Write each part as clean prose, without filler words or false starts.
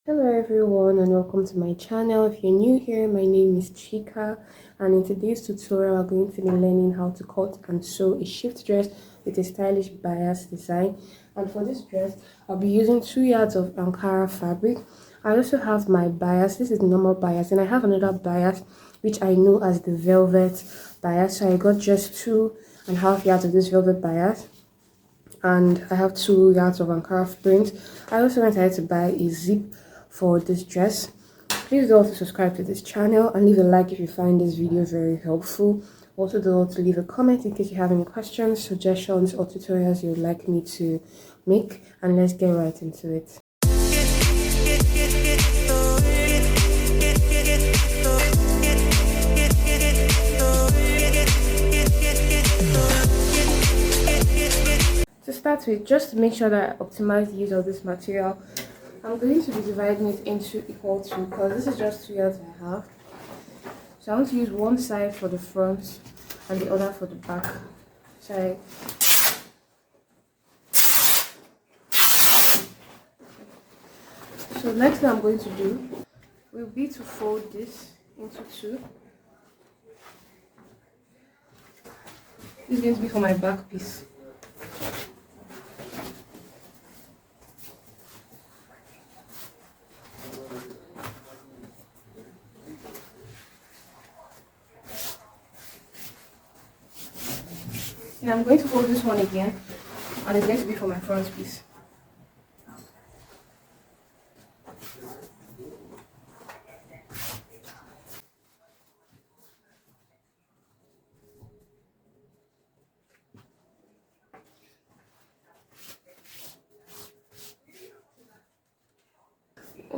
Hello everyone and welcome to my channel. If you're new here, my name is Chika, and in today's tutorial we're going to be learning how to cut and sew a shift dress with a stylish bias design. And for this dress I'll be using 2 yards of ankara fabric. I also have my bias. This is normal bias, and I have another bias which I know as the velvet bias. So I got just 2.5 yards of this velvet bias, and I have 2 yards of ankara print. I also went ahead to buy a zip for this dress. Please do also subscribe to this channel and leave a like if you find this video very helpful. Also do also leave a comment in case you have any questions, suggestions, or tutorials you would like me to make, and let's get right into it. To start with, just to make sure that I optimize the use of this material, I'm going to be dividing it into equal to, because this is just 2 yards I have. So I want to use one side for the front and the other for the back side. So next thing I'm going to do will be to fold this into 2. This is going to be for my back piece. And I'm going to fold this one again, and it's going to be for my front piece.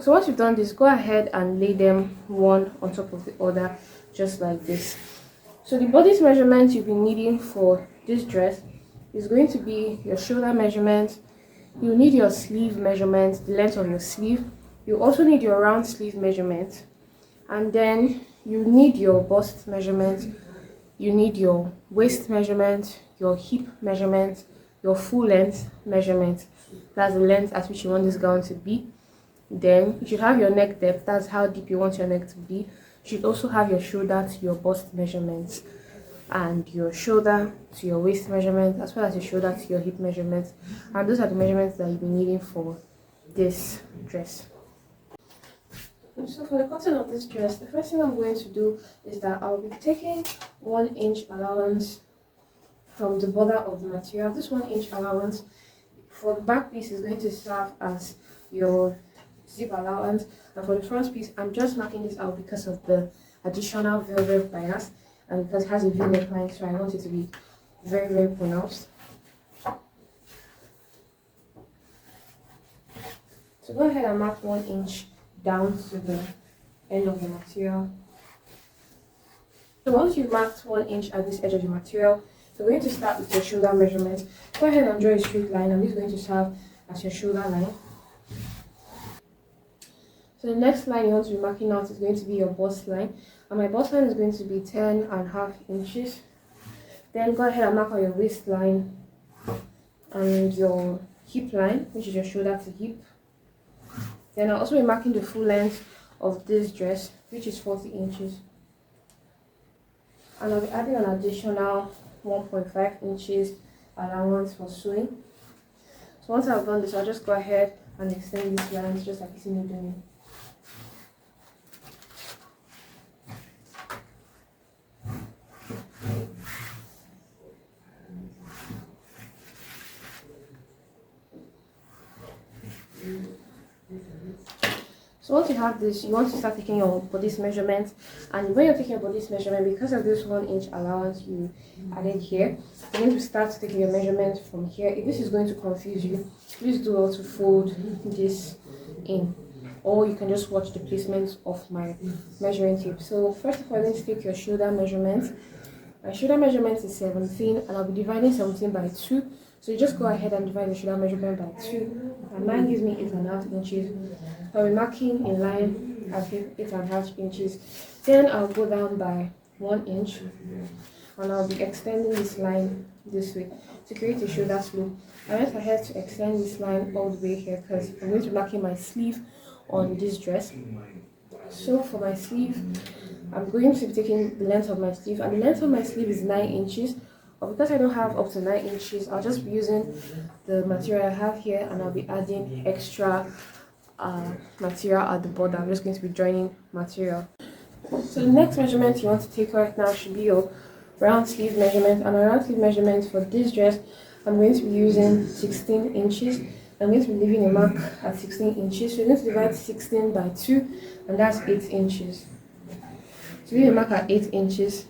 So once you've done this, go ahead and lay them one on top of the other, just like this. So the body's measurement you'll be needing for this dress is going to be your shoulder measurement. You need your sleeve measurement, the length of your sleeve. You also need your round sleeve measurement, and then you need your bust measurement. You need your waist measurement, your hip measurement, your full length measurement. That's the length at which you want this gown to be. Then you should have your neck depth. That's how deep you want your neck to be. You should also have your shoulder to your bust measurements, and your shoulder to your waist measurement, as well as your shoulder to your hip measurements. And those are the measurements that you'll be needing for this dress. So for the cutting of this dress, the first thing I'm going to do is that I'll be taking 1 inch allowance from the border of the material. This 1 inch allowance for the back piece is going to serve as your zip allowance, and for the front piece I'm just marking this out because of the additional velvet bias, and because it has a V neckline, so I want it to be very, very pronounced. So go ahead and mark 1 inch down to the end of the material. So once you've marked 1 inch at this edge of the material, you're going to start with your shoulder measurement. Go ahead and draw a straight line, and this is going to serve as your shoulder line. So the next line you want to be marking out is going to be your bust line, and my bust line is going to be 10.5 inches. Then go ahead and mark out your waistline and your hip line, which is your shoulder to hip. Then I'll also be marking the full length of this dress, which is 40 inches. And I'll be adding an additional 1.5 inches allowance for sewing. So once I've done this, I'll just go ahead and extend these lines just like you see me doing. So once you have this, you want to start taking your body's measurement, and when you're taking your body's measurement, because of this 1 inch allowance you added here, you're going to start taking your measurement from here. If this is going to confuse you, please do also fold this in, or you can just watch the placement of my measuring tape. So first of all, I'm going to take your shoulder measurement. My shoulder measurement is 17, and I'll be dividing 17 by 2. So you just go ahead and divide the shoulder measurement by 2, and mine gives me 8.5 inches. I'll be marking in line at 8.5 inches. Then I'll go down by 1 inch, and I'll be extending this line this way to create a shoulder slope. I went ahead to extend this line all the way here because I'm going to be marking my sleeve on this dress. So for my sleeve, I'm going to be taking the length of my sleeve, and the length of my sleeve is 9 inches. But because I don't have up to 9 inches, I'll just be using the material I have here, and I'll be adding extra material at the border. I'm just going to be joining material. So the next measurement you want to take right now should be your round sleeve measurement. And a round sleeve measurement for this dress, I'm going to be using 16 inches. I'm going to be leaving a mark at 16 inches. So you're going to divide 16 by 2, and that's 8 inches. So leave a mark at 8 inches,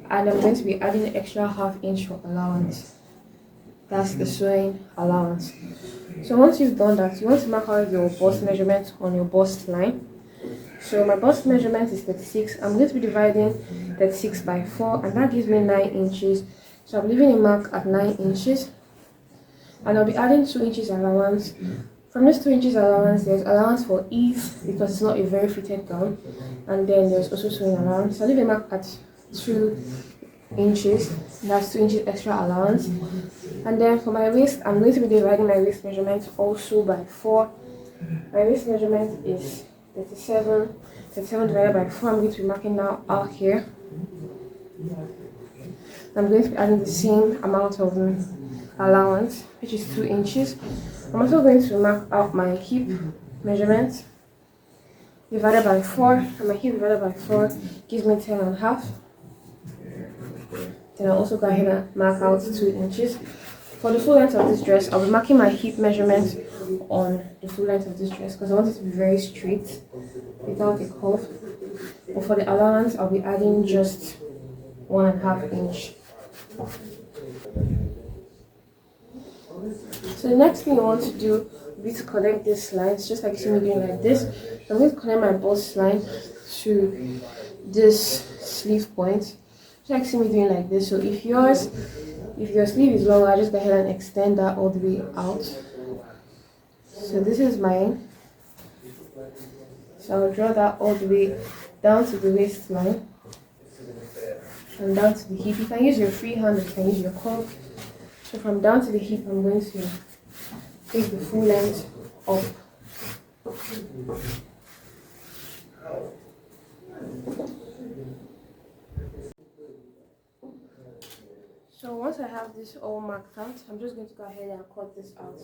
and I'm going to be adding an extra ½ inch for allowance. That's the sewing allowance. So once you've done that, you want to mark out your bust measurement on your bust line. So my bust measurement is 36. I'm going to be dividing 36 by 4, and that gives me 9 inches. So I'm leaving a mark at 9 inches, and I'll be adding 2 inches allowance. From this 2 inches allowance, there's allowance for ease because it's not a very fitted gown, and then there's also sewing allowance. So I'll leave a mark at 2 inches. That's 2 inches extra allowance. And then for my waist, I'm going to be dividing my waist measurement also by 4. My waist measurement is 37. 37 divided by 4. I'm going to be marking now out here. I'm going to be adding the same amount of allowance, which is 2 inches. I'm also going to mark out my hip measurement divided by 4, and my hip divided by 4 gives me 10.5. Then I'll also go ahead and mark out 2 inches. For the full length of this dress, I'll be marking my hip measurement on the full length of this dress because I want it to be very straight without a curve. But for the allowance, I'll be adding just 1.5 inch. So the next thing you want to do will be to connect these lines, just like you see me doing like this. I'm going to connect my bust line to this sleeve point, just like you see me doing like this. So if your sleeve is longer, just go ahead and extend that all the way out. So this is mine. So I'll draw that all the way down to the waistline and down to the hip. You can use your free hand or you can use your curve. So from down to the hip, I'm going to take the full length up. So once I have this all marked out, I'm just going to go ahead and cut this out.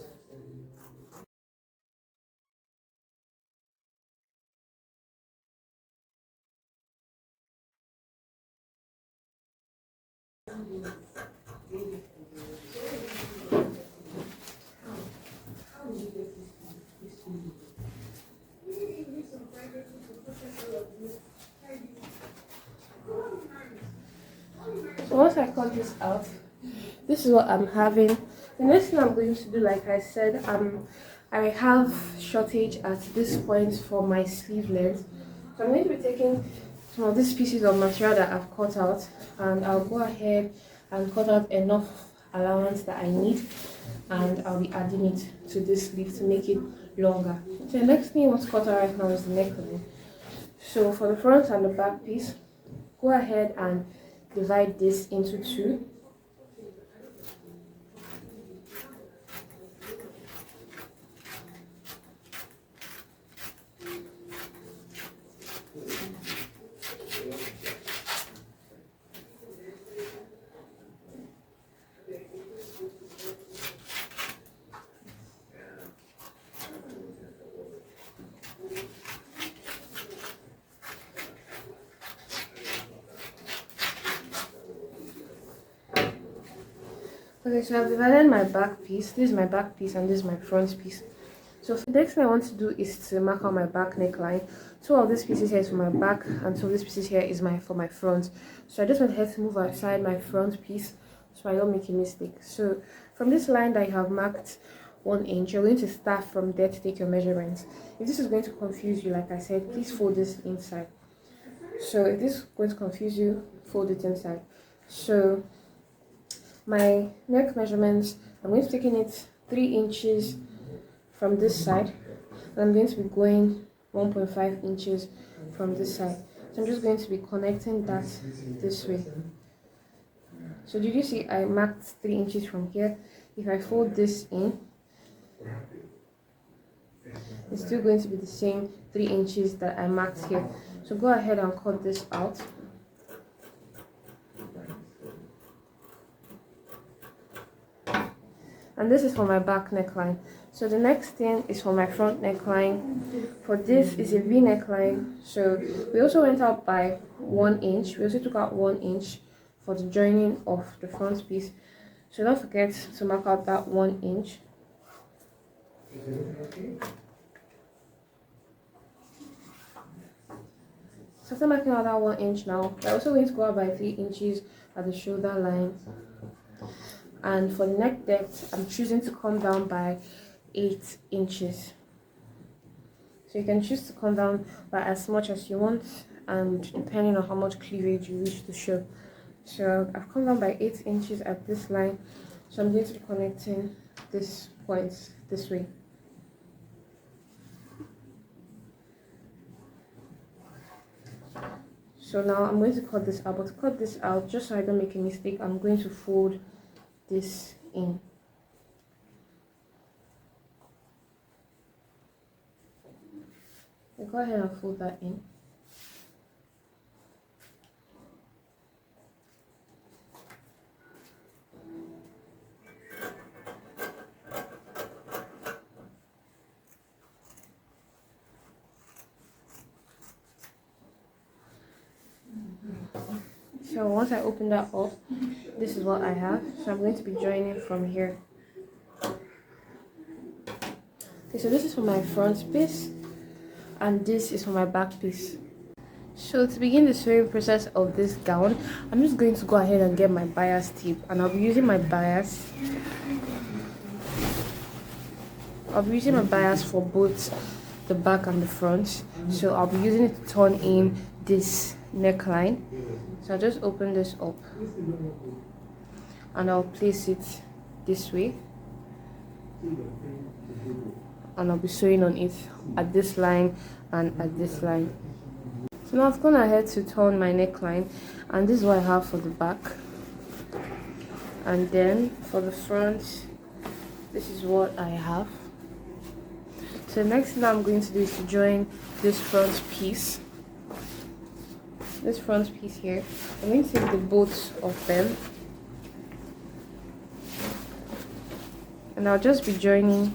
So once I cut this out, this is what I'm having. The next thing I'm going to do, like I said, I have shortage at this point for my sleeve length. So I'm going to be taking some of these pieces of material that I've cut out, and I'll go ahead and cut out enough allowance that I need, and I'll be adding it to this sleeve to make it longer. So the next thing you want to cut out right now is the neckline. So for the front and the back piece, go ahead and divide this into 2. Okay, so I've divided my back piece. This is my back piece and this is my front piece. So the next thing I want to do is to mark out my back neckline. 2 of these pieces here is for my back and 2 of these pieces here is for my front. So I just went ahead to move outside my front piece so I don't make a mistake. So from this line that you have marked 1 inch, you're going to start from there to take your measurements. If this is going to confuse you, like I said, please fold this inside. So if this is going to confuse you, fold it inside. So my neck measurements, I'm going to be taking it 3 inches from this side, and I'm going to be going 1.5 inches from this side. So I'm just going to be connecting that this way. So did you see I marked 3 inches from here? If I fold this in, It's still going to be the same 3 inches that I marked here. So go ahead and cut this out. And this is for my back neckline. So the next thing is for my front neckline. For this is a V neckline. So we also went out by 1 inch. We also took out 1 inch for the joining of the front piece. So don't forget to mark out that 1 inch. So after marking out that 1 inch now, we're also going to go out by 3 inches at the shoulder line. And for the neck depth, I'm choosing to come down by 8 inches. So you can choose to come down by as much as you want, and depending on how much cleavage you wish to show. So I've come down by 8 inches at this line. So I'm going to be connecting this point this way. So now I'm going to cut this out, but to cut this out, just so I don't make a mistake, I'm going to fold this in. So go ahead and fold that in. So once I open that up, this is what I have. So I'm going to be joining from here. Okay, so this is for my front piece, and this is for my back piece. So to begin the sewing process of this gown, I'm just going to go ahead and get my bias tip, and I'll be using my bias. I'll be using my bias for both the back and the front. So I'll be using it to turn in this neckline. So I'll just open this up and I'll place it this way, and I'll be sewing on it at this line and at this line. So now I've gone ahead to turn my neckline, and this is what I have for the back. And then for the front, this is what I have. So the next thing I'm going to do is to join this front piece. This front piece here, I'm going to take the both of them, and I'll just be joining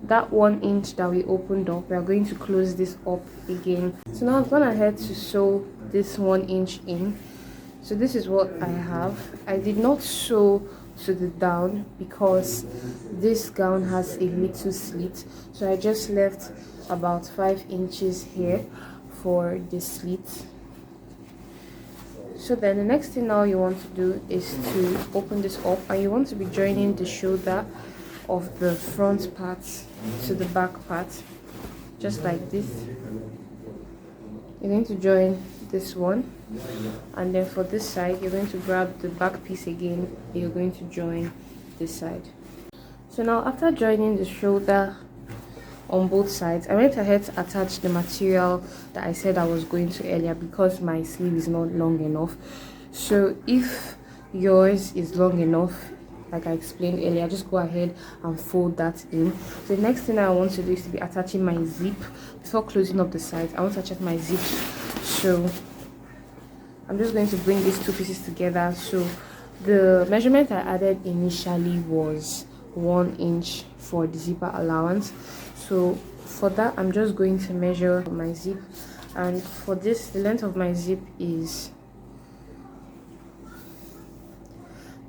that 1 inch that we opened up. We are going to close this up again. So now I've gone ahead to sew this 1 inch in. So this is what I have. I did not sew to the down because this gown has a little slit, so I just left about 5 inches here for the slit. So then the next thing now you want to do is to open this up, and you want to be joining the shoulder of the front part to the back part, just like this. You're going to join this one, and then for this side you're going to grab the back piece again, and you're going to join this side. So now after joining the shoulder on both sides, I went ahead to attach the material that I said I was going to earlier, because my sleeve is not long enough. So if yours is long enough, like I explained earlier, just go ahead and fold that in. So the next thing I want to do is to be attaching my zip. Before closing up the sides, I want to attach my zip. So I'm just going to bring these two pieces together. So the measurement I added initially was 1 inch for the zipper allowance. So for that, I'm just going to measure my zip, and for this, the length of my zip is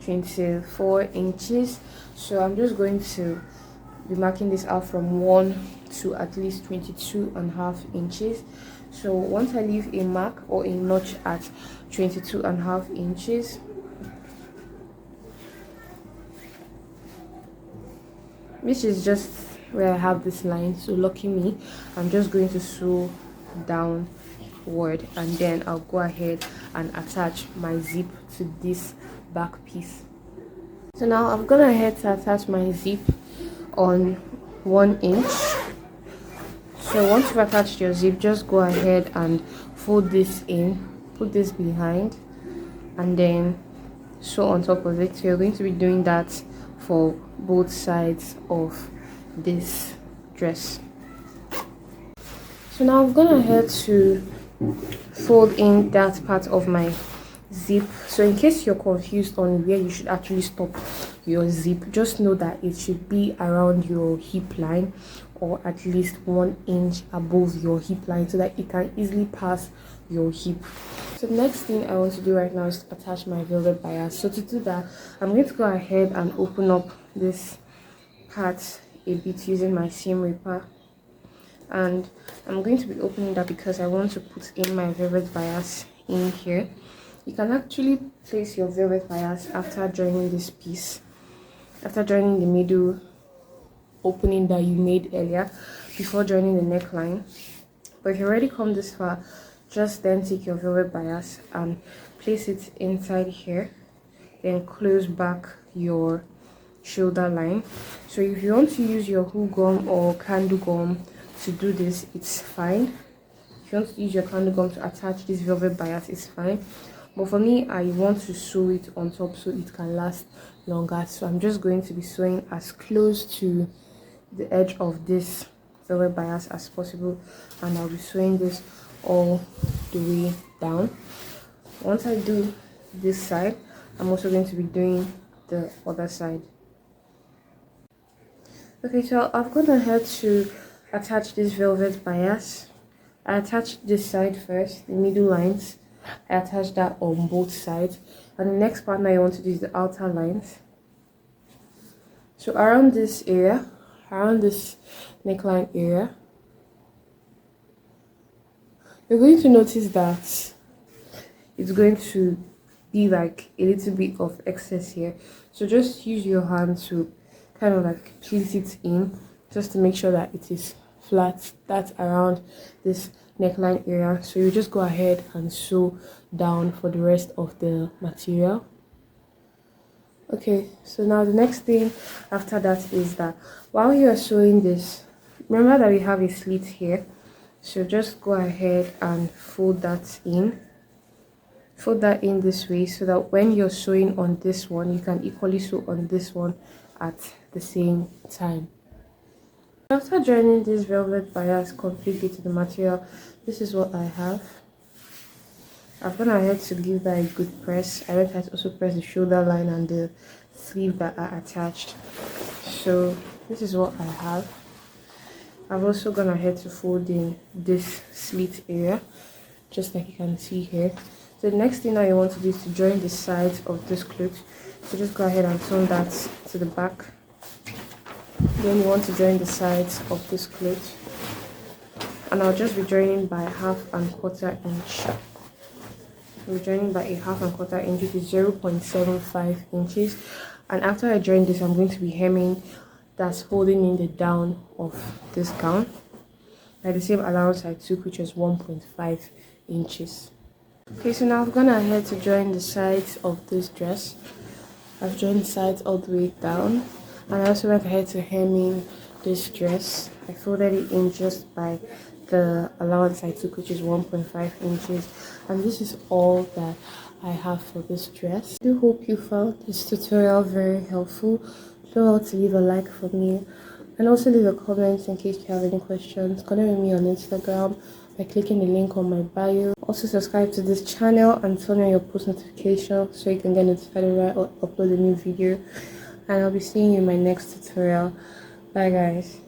24 inches. So I'm just going to be marking this out from 1 to at least 22.5 inches. So once I leave a mark or a notch at 22.5 inches, which is just where I have this line, so lucky me, I'm just going to sew downward, and then I'll go ahead and attach my zip to this back piece. So now I've gone ahead to attach my zip on 1 inch. So once you've attached your zip, just go ahead and fold this in, put this behind, and then sew on top of it. So you're going to be doing that for both sides of this dress. So now I've gone ahead to fold in that part of my zip. So in case you're confused on where you should actually stop your zip, just know that it should be around your hip line, or at least 1 inch above your hip line, so that it can easily pass your hip. So the next thing I want to do right now is to attach my velvet bias. So to do that, I'm going to go ahead and open up this part a bit using my seam ripper, and I'm going to be opening that because I want to put in my velvet bias in here. You can actually place your velvet bias after joining this piece, after joining the middle opening that you made earlier, before joining the neckline. But if you already come this far, just then take your velvet bias and place it inside here, then close back your shoulder line. So if you want to use your hook gum or candle gum to do this, it's fine. If you want to use your candle gum to attach this velvet bias, it's fine. But for me, I want to sew it on top so it can last longer. So I'm just going to be sewing as close to the edge of this velvet bias as possible, and I'll be sewing this all the way down. Once I do this side, I'm also going to be doing the other side. Okay, so I've gone ahead to attach this velvet bias. I attached this side first, the middle lines. I attached that on both sides, and the next part now I want to do is the outer lines. So around this area, around this neckline area, you're going to notice that it's going to be like a little bit of excess here. So just use your hand to kind of like place it in, just to make sure that it is flat. That's around this neckline area. So you just go ahead and sew down for the rest of the material. Okay, so now the next thing after that is that while you are sewing this, remember that we have a slit here. So just go ahead and fold that in. Fold that in this way so that when you're sewing on this one, you can equally sew on this one at the same time. After joining this velvet bias completely to the material, this is what I have. I've gone ahead to give that a good press. I went ahead to also press the shoulder line and the sleeve that are attached. So this is what I have. I've also gone ahead to fold in this slit area, just like you can see here. So the next thing now you want to do is to join the sides of this cloth. So just go ahead and turn that to the back. Then you want to join the sides of this cloth, and I'll just be joining by 1/2 1/4 inch. I'm joining by a 1/2 1/4 inch, which is 0.75 inches. And after I join this, I'm going to be hemming, that's holding in the down of this gown by the same allowance I took, which is 1.5 inches. Okay, so now I've gone ahead to join the sides of this dress. I've joined the sides all the way down, and I also went ahead to hemming this dress. I folded it in just by the allowance I took, which is 1.5 inches, and this is all that I have for this dress. I do hope you found this tutorial very helpful. Don't forget to leave a like for me, and also leave a comment in case you have any questions. Connect with me on Instagram by clicking the link on my bio. Also subscribe to this channel and turn on your post notifications so you can get notified when I upload a new video. And I'll be seeing you in my next tutorial. Bye guys.